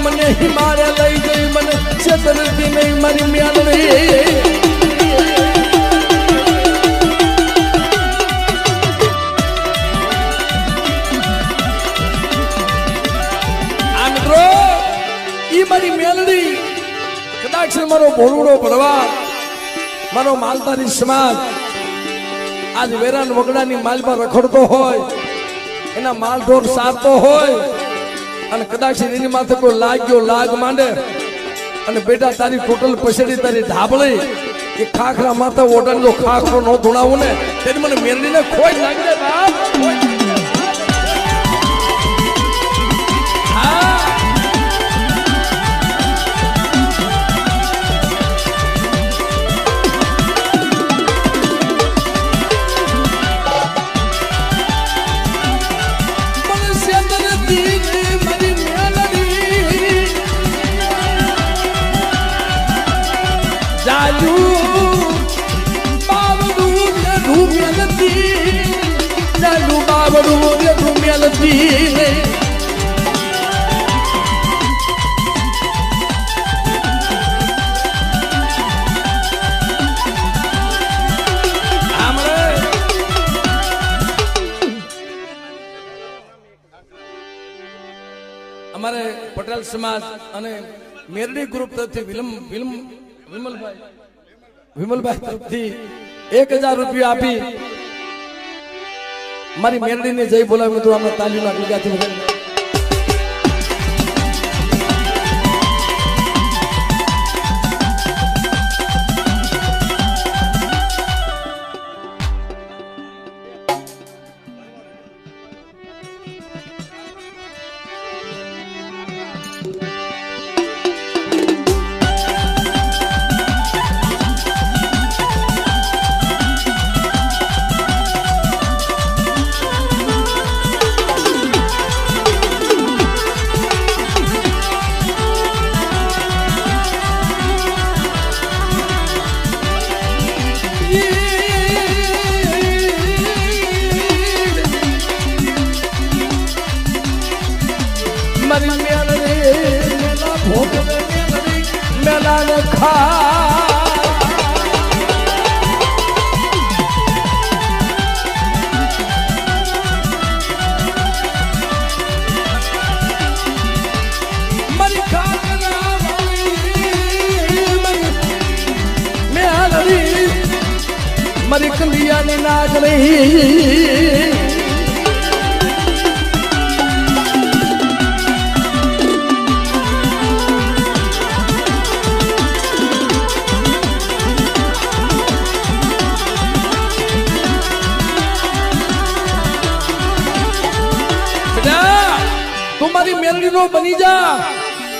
મને હિમાલય લઈ ગઈ મને છેતરતી નહીં મારી મેલડી મારી મેલડી કદાચ મારો ભોળુડો ભરવાડ મારો માલધારી સમાજ આજ વેરાન વગડાની માલમાં રખડતો હોય એના માલ ઢોર સારતો હોય અને કદાચ એની માથે કોઈ લાગ્યો લાગ માંડે અને બેટા તારી ટોટલ પછેડી તારી ઢાબળી એ ખાખરા માથે ઓઢાનો ખાખરો ન ધોણાવું ને તેની મને મેલડીને ખોઈ લાગી જાય બાપ અમારે પટેલ સમાજ અને મેરડી ગ્રુપ તરફથી વિમલભાઈ તરફથી 1000 રૂપિયા આપી મારી મેરડીને જય બોલાવી મિત્રો અમે તાલીના ગીગાથી વધારે મારી કંડિયાની નાગણી તું મારી મેલડીનો બની જા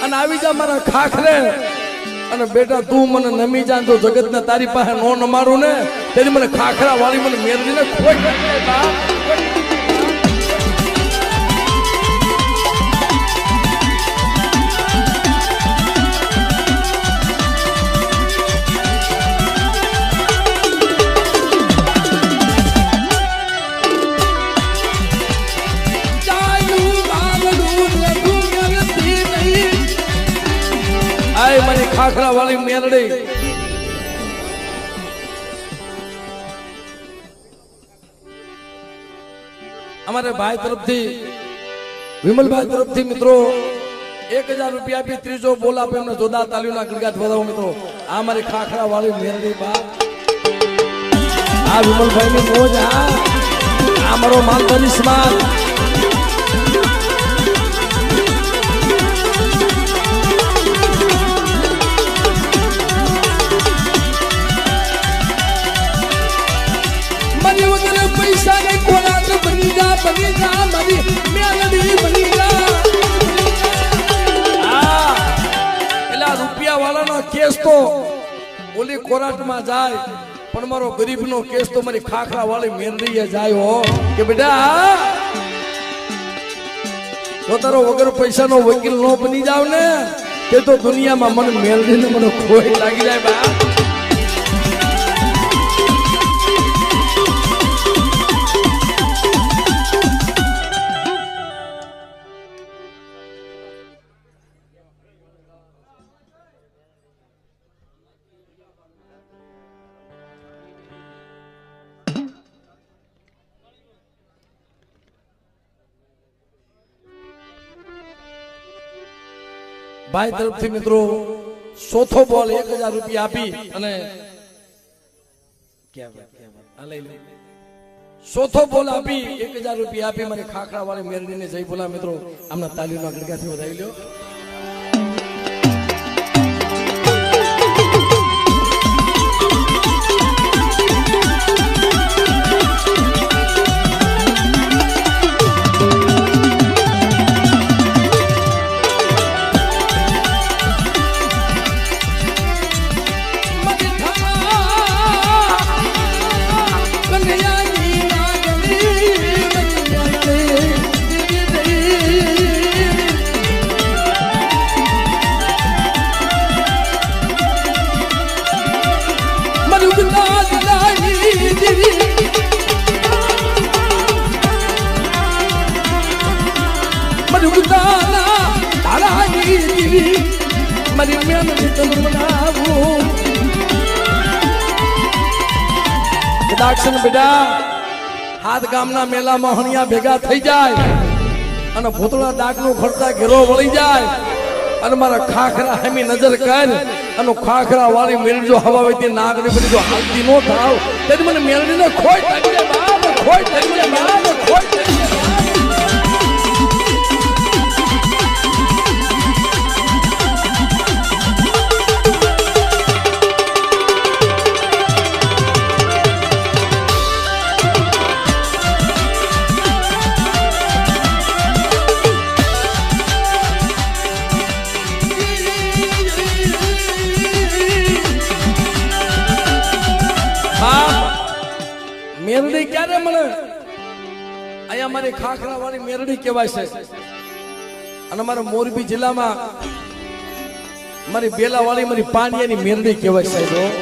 અને આવી જા મારા ખાખરે અને બેટા તું મને નમી જા તો જગત ને તારી પાસે નો નમાડું ને તેની મને ખાખરા વાળી મને મેરડીને ખોઈ મારી ખાખરા વાળી મેરડી અમારે ભાઈ તરફથી વિમલભાઈ તરફથી મિત્રો 1000 રૂપિયા આપી ત્રીજો બોલ આપે એમને જોરદાર તાલીઓના ગણગાટ વધાવો મિત્રો આ મારી ખાખરા વાળી મેરડી બા આ વિમલભાઈ ની મોજ આ મારો માલધારી સમાજ પૈસા ને કોના તો બની જા મારી મેલડી બની જા એલા રૂપિયા વાળાનો કેસ તો ઓલી કોરાટમાં જાય પણ મારો ગરીબનો કેસ તો મારી ખાખરા વાળી મેરડીએ જાય હો કે બેટા તો તારો વગર પૈસાનો વકીલ નો બની જાવ ને તે તો દુનિયામાં મને મેરડીને મને ખોઈ લાગી જાય બા ભાઈ તરફથી મિત્રો ચોથો બોલ 1000 રૂપિયા આપી અને ચોથો બોલ આપી 1000 રૂપિયા આપી મારી ખાખરા વાળી મેરડીને જય બોલા મિત્રો આમના તાલીમના ગડગાથી વધાવી લ્યો. દક્ષિણ બેટા હાથ ગામના મેલામાં હણિયા ભેગા થઈ જાય અને ભૂતળા ડાકનું ખડતા ઘેરો વળી જાય અને મારા ખાખરા હેમી નજર કર અને ખાખરા વાળી મેળવી જો હવા વેતી નાગરી બની જો હાલતી નો થાવ તેથી મને મેળવીને ખોઈ લાગી બાપ ખોઈ લાગી બાપ ખોઈ લાગી. મેરડી ક્યારે મળે? અહીંયા મારી ખાખરા વાળી મેરડી કહેવાય છે અને મારા મોરબી જિલ્લામાં મારી બેલા વાળી મારી પાનિયાની મેરડી કહેવાય સાહેબ.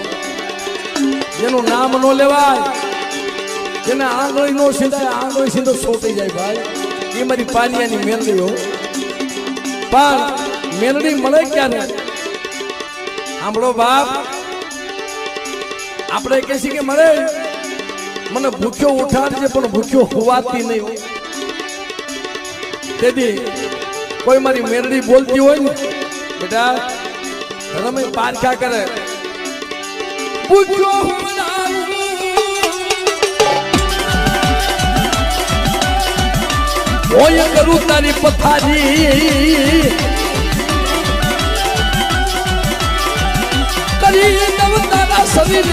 જેનું નામ નો લેવાય, જેને આંગળી નો સીધાય આંગળી સીધો સોટી જાય ભાઈ, એ મારી પાનિયાની મેરડી હો. પણ મેરડી મળે ક્યારે? સાંભળો બાપ, આપણે કહીએ કે મળે મને ભૂખ્યો ઉઠાડજે પણ ભૂખ્યો હોવાતી નહીં. તેથી કોઈ મારી મેરડી બોલતી હોય ને બેટા રમે પારખા કરે ભૂખ્યો હોય કરું તારી પથારી કરી દઉં તારા શરીર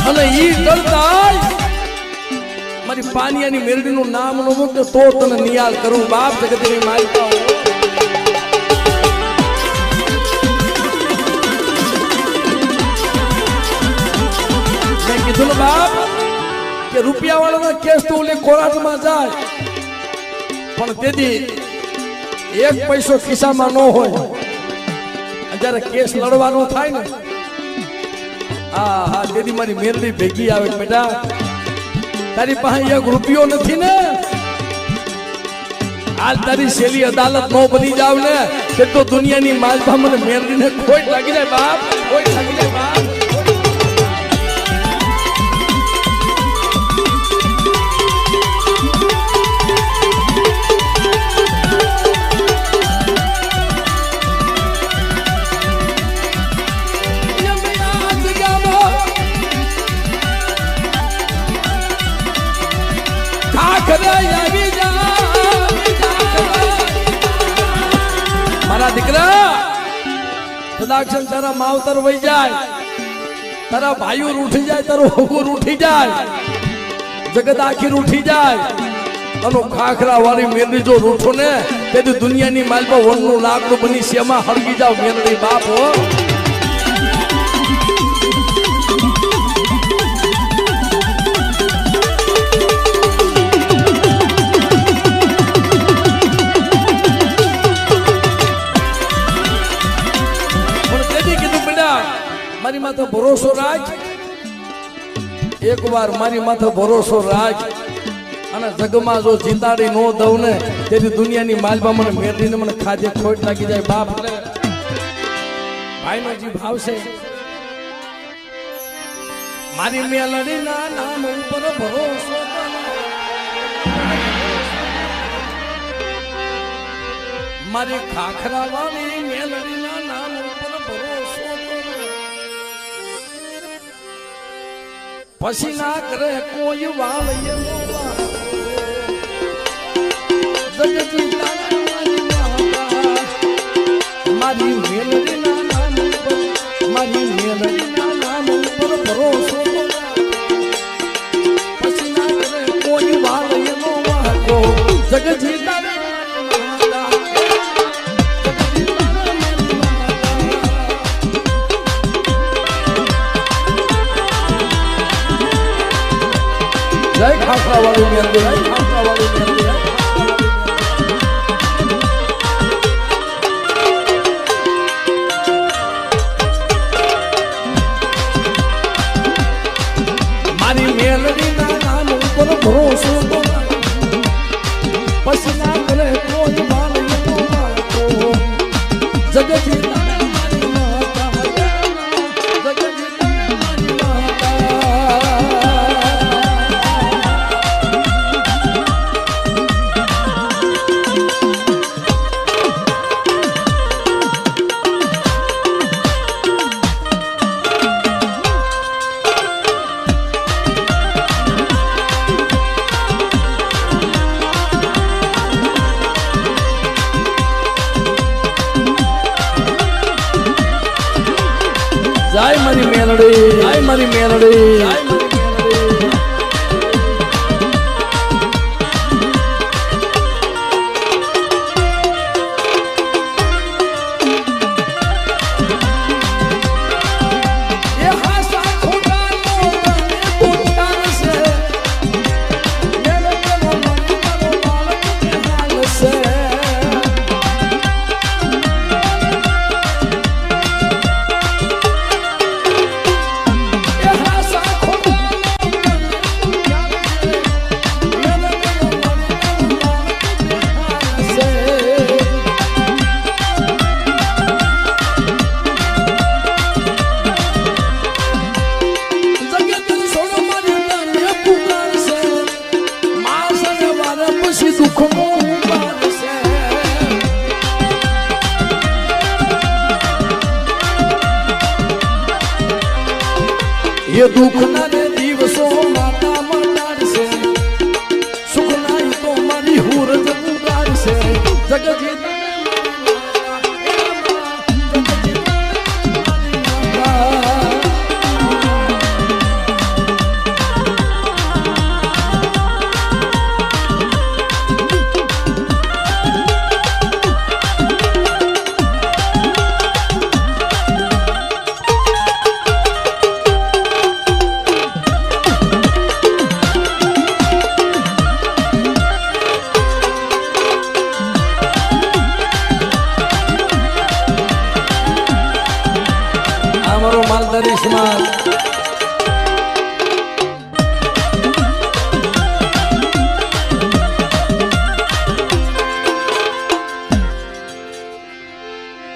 અને ઈ કરતા મારી પાનિયાની મેરડીનું નામ નો મૂકે તો તને નિયાલ કરું બાપ જગતની માલકા. મેં કીધું ને બાપ કે રૂપિયા વાળાના કેસ તો ઓલી કોર્ટમાં જાય પણ તેથી એક પૈસો ખિસ્સામાં ન હોય જયારે કેસ લડવાનો થાય ને હા હા તેથી મારી મેરડી ભેગી આવે બેટા તારી પાસે એક રૂપિયો નથી ને આજ તારી શેલી અદાલત નો બની જાવ ને તે તો દુનિયાની માલભા મને મેરડીને ખોટ લાગી જાય બાપ, ખોટ લાગી જાય બાપ. મારા દીકરા સદાક્ષણ તારા માવતર વહી જાય, તારા ભાઈઓ રૂઠી જાય, તારો હગુ રૂઠી જાય, જગત આખી રૂઠી જાય અને ખાખરા વાળી મેરડી જો રૂઠો ને તેથી દુનિયાની માલમાં વનનું લાકડું બની શેમાં હળગી જાવ મેરડી બાપ હો. મારી માથે ભરોસો રાખ, એક વાર મારી માથે ભરોસો રાખ અને જગમાં જો જીતાડી નો દઉં ને તેથી દુનિયાની માલમાં મને મેરડીને મને ખાધે ખોટ લાગી જાય બાપ. ભાઈનો જે ભાવ છે મારી મેલડીના નામ ઉપર ભરોસો મારી ખાખરા વાળી મેલડીના નામ ઉપર ભરોસો કરો. પછી ના કરે કોઈ વાળ એનો જગતી મારી મેલડીના નામ ઉપર મારી મેલડીના નામ ઉપર ભરોસો પછી ના કરે કોઈ વાળ એનો વાકો જગતી જય ખાખરા વાળી મેલડી, જય ખાખરા વાળી મેલડી. મારી મેલડીના નામ ઉપર ભરોસો પછી ના કરે કોઈ બાળ એનો વાકો જગતી મારી માતા જગતી મારી માતા. જય મારી મેલડી, જય મારી મેલડી, જય મારી મેલડી. એ હાસા ખોટાનો મને પૂછાર છે મેલડીનો મને બાળક હાલ છે. ये दुख ना रे दिवसो माता मटाड़से सुख नाई तो मारी हुरत उगाड़से जगजीत માલધારી સમાજ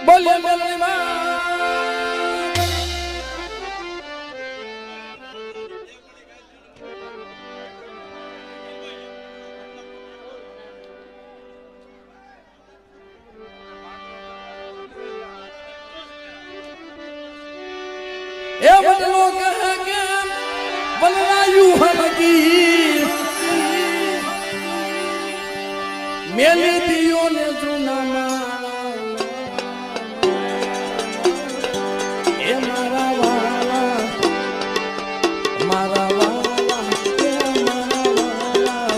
બોલે મેલડી માં એ બદલો કહે કે બલરાયું હલકી મેલી દિયો ને જૂનામાં એ મારા વાલા મારા વાલા એ મારા વાલા.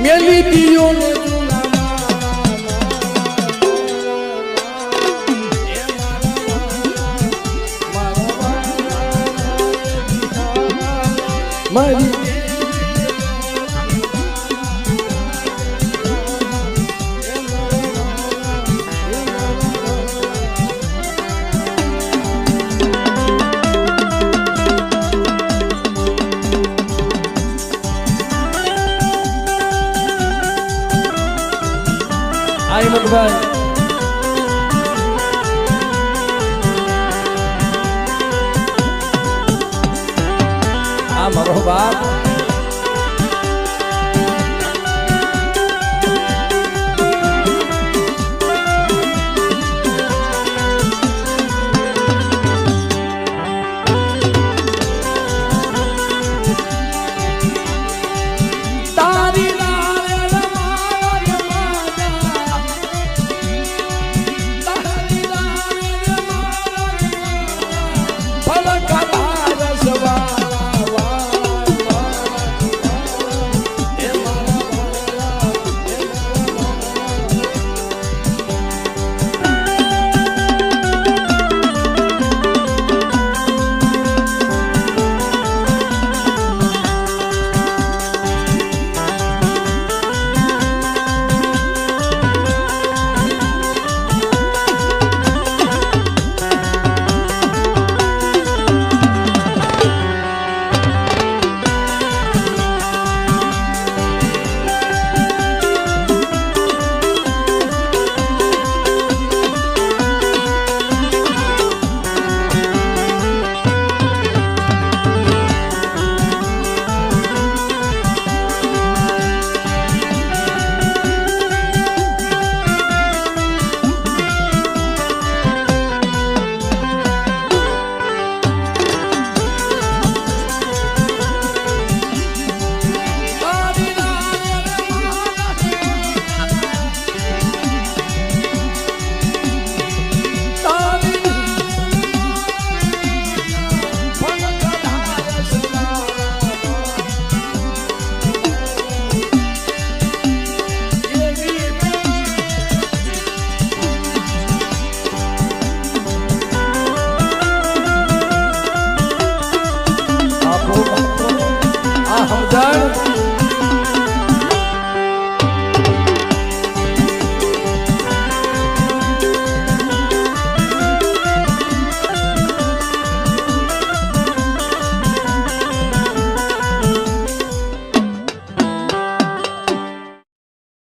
મેલી દિયો ને મારી ભાઈ આ મારો બાપ સમજણ